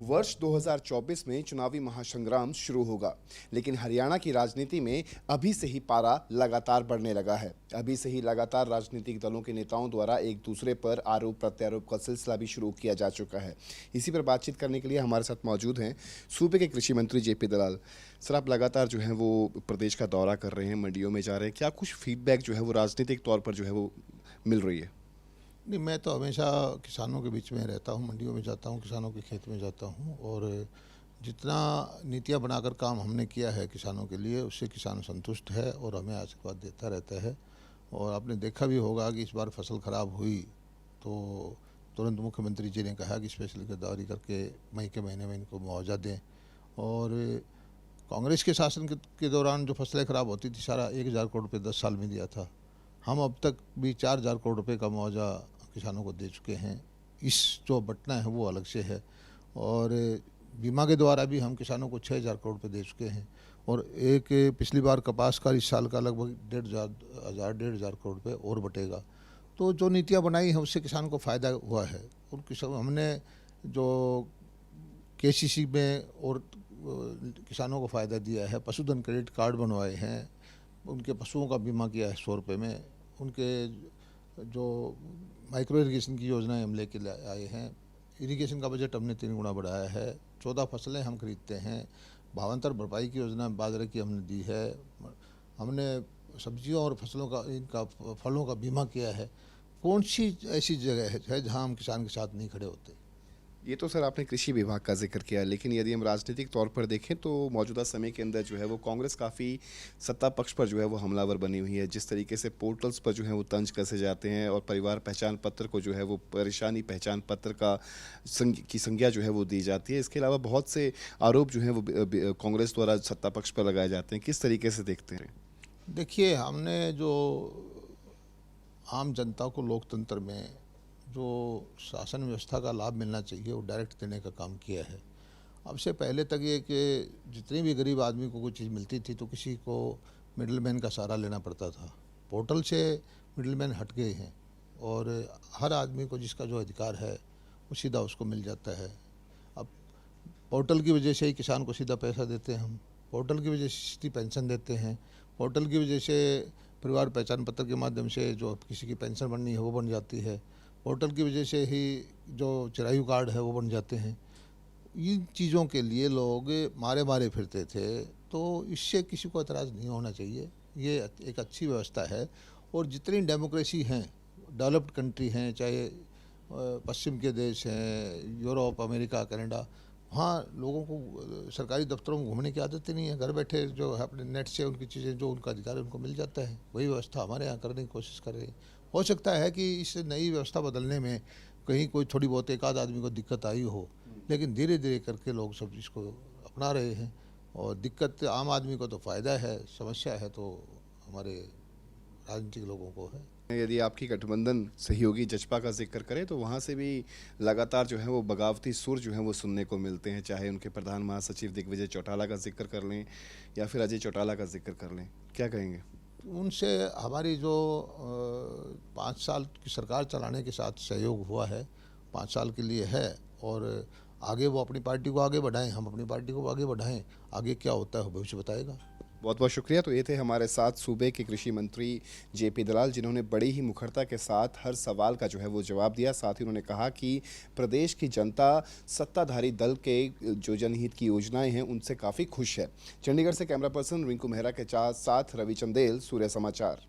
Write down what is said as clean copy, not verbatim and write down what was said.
वर्ष 2024 में चुनावी महासंग्राम शुरू होगा, लेकिन हरियाणा की राजनीति में अभी से ही पारा लगातार बढ़ने लगा है। अभी से ही लगातार राजनीतिक दलों के नेताओं द्वारा एक दूसरे पर आरोप प्रत्यारोप का सिलसिला भी शुरू किया जा चुका है। इसी पर बातचीत करने के लिए हमारे साथ मौजूद हैं सूबे के कृषि मंत्री जेपी दलाल। सर, आप लगातार जो है वो प्रदेश का दौरा कर रहे हैं, मंडियों में जा रहे हैं, क्या कुछ फीडबैक जो है वो राजनीतिक तौर पर जो है वो मिल रही है? नहीं, मैं तो हमेशा किसानों के बीच में रहता हूँ, मंडियों में जाता हूँ, किसानों के खेत में जाता हूँ और जितना नीतियाँ बनाकर काम हमने किया है किसानों के लिए, उससे किसान संतुष्ट है और हमें आशीर्वाद देता रहता है। और आपने देखा भी होगा कि इस बार फसल ख़राब हुई तो तुरंत मुख्यमंत्री जी ने कहा कि स्पेशल गिरदावरी करके मई के महीने में इनको मुआवजा दें। और कांग्रेस के शासन के दौरान जो फसलें ख़राब होती थी सारा 1,000 करोड़ रुपये 10 साल में दिया था। हम अब तक भी 4,000 करोड़ रुपये का मुआवजा किसानों को दे चुके हैं। इस जो बंटना है वो अलग से है। और बीमा के द्वारा भी हम किसानों को 6,000 करोड़ रुपये दे चुके हैं। और एक पिछली बार कपास का इस साल का लगभग 1,500 करोड़ रुपये और बटेगा। तो जो नीतियाँ बनाई हैं उससे किसान को फ़ायदा हुआ है। और हमने जो केसीसी में और किसानों को फ़ायदा दिया है, पशुधन क्रेडिट कार्ड बनवाए हैं, उनके पशुओं का बीमा किया है 100 रुपये में, उनके जो माइक्रो इरिगेशन की योजनाएं हम लेके आए हैं। इरिगेशन का बजट हमने 3 गुना बढ़ाया है। 14 फसलें हम खरीदते हैं। भावांतर भरपाई की योजना बाजरे की हमने दी है। हमने सब्जियों और फसलों का इनका फलों का बीमा किया है। कौन सी ऐसी जगह है जहां हम किसान के साथ नहीं खड़े होते? ये तो सर आपने कृषि विभाग का जिक्र किया, लेकिन यदि हम राजनीतिक तौर पर देखें तो मौजूदा समय के अंदर जो है वो कांग्रेस काफ़ी सत्ता पक्ष पर जो है वो हमलावर बनी हुई है। जिस तरीके से पोर्टल्स पर जो है वो तंज कसे जाते हैं और परिवार पहचान पत्र को जो है वो परेशानी पहचान पत्र का की संज्ञा जो है वो दी जाती है। इसके अलावा बहुत से आरोप जो है वो कांग्रेस द्वारा सत्ता पक्ष पर लगाए जाते हैं। किस तरीके से देखते हैं? देखिए, हमने जो आम जनता को लोकतंत्र में जो शासन व्यवस्था का लाभ मिलना चाहिए वो डायरेक्ट देने का काम किया है। अब से पहले तक ये कि जितनी भी गरीब आदमी को कोई चीज़ मिलती थी तो किसी को मिडलमैन का सहारा लेना पड़ता था। पोर्टल से मिडलमैन हट गए हैं और हर आदमी को जिसका जो अधिकार है वो सीधा उसको मिल जाता है। अब पोर्टल की वजह से ही किसान को सीधा पैसा देते हैं हम, पोर्टल की वजह से सीधी पेंशन देते हैं, पोर्टल की वजह से परिवार पहचान पत्र के माध्यम से जो किसी की पेंशन बननी है वो बन जाती है, पोर्टल की वजह से ही जो चिरायु कार्ड है वो बन जाते हैं। इन चीज़ों के लिए लोग मारे मारे फिरते थे, तो इससे किसी को एतराज़ नहीं होना चाहिए। ये एक अच्छी व्यवस्था है। और जितनी डेमोक्रेसी हैं, डेवलप्ड कंट्री हैं, चाहे पश्चिम के देश हैं, यूरोप, अमेरिका, कनाडा, वहाँ लोगों को सरकारी दफ्तरों में घूमने की आदत ही नहीं है। घर बैठे जो है अपने नेट से उनकी चीज़ें जो उनका अधिकार है उनको मिल जाता है। वही व्यवस्था हमारे यहाँ करने की कोशिश कर रहे हैं। हो सकता है कि इस नई व्यवस्था बदलने में कहीं कोई थोड़ी बहुत एक आध आदमी को दिक्कत आई हो, लेकिन धीरे धीरे करके लोग सब इसको अपना रहे हैं। और दिक्कत आम आदमी को तो फ़ायदा है, समस्या है तो हमारे राजनीतिक लोगों को है। यदि आपकी गठबंधन सहयोगी जजपा का जिक्र करें तो वहाँ से भी लगातार जो है वो बगावती सुर जो है वो सुनने को मिलते हैं, चाहे उनके प्रधान महासचिव दिग्विजय चौटाला का जिक्र कर लें या फिर अजय चौटाला का जिक्र कर लें। क्या कहेंगे? उनसे हमारी जो 5 साल की सरकार चलाने के साथ सहयोग हुआ है, 5 साल के लिए है। और आगे वो अपनी पार्टी को आगे बढ़ाएं, हम अपनी पार्टी को आगे बढ़ाएं। आगे क्या होता है भविष्य बताएगा। बहुत बहुत शुक्रिया। तो ये थे हमारे साथ सूबे के कृषि मंत्री जेपी दलाल, जिन्होंने बड़ी ही मुखरता के साथ हर सवाल का जो है वो जवाब दिया। साथ ही उन्होंने कहा कि प्रदेश की जनता सत्ताधारी दल के जो जनहित की योजनाएं हैं उनसे काफ़ी खुश है। चंडीगढ़ से कैमरा पर्सन रिंकू मेहरा के साथ रवि चंदेल, सूर्य समाचार।